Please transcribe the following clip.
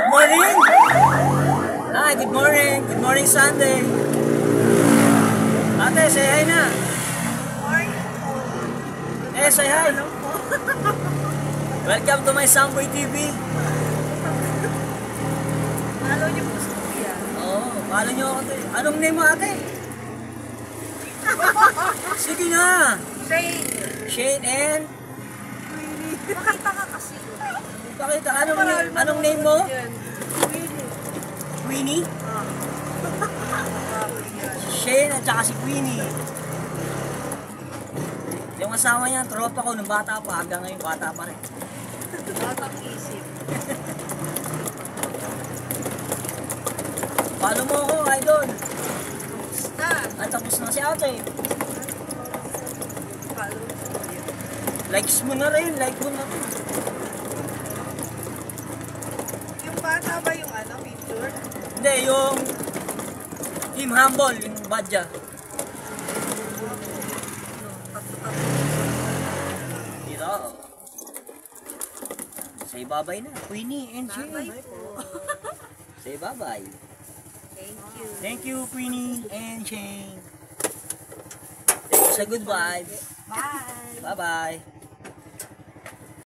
Morning! Hi, good morning. Good morning, Sunday. Ate, say hi na. Eh, say hi. Welcome to my Samboy TV. Follow niyo po sa kuya. Oo, follow niyo ako. Anong name mo, ate? Sige na. Shane. Shane and... Makita ka kasi. Pakita, anong name mo? Queenie? Shane at saka si Queenie. Yung asawa niya, tropa ko nung bata pa, hanggang ngayon bata pa rin. Batang isip. Follow mo ako, idol. Tapos na. At tapos na si ate. Follow sa kuya. Likes mo na rin, like mo na rin. Yung bata ba yung picture? Hindi, yung Team Humble, yung badya. Dito. Say bye-bye na, Queenie and Shane. Bye po. Say bye-bye. Thank you. Thank you, Queenie and Shane. Say goodbye. Bye. Bye-bye.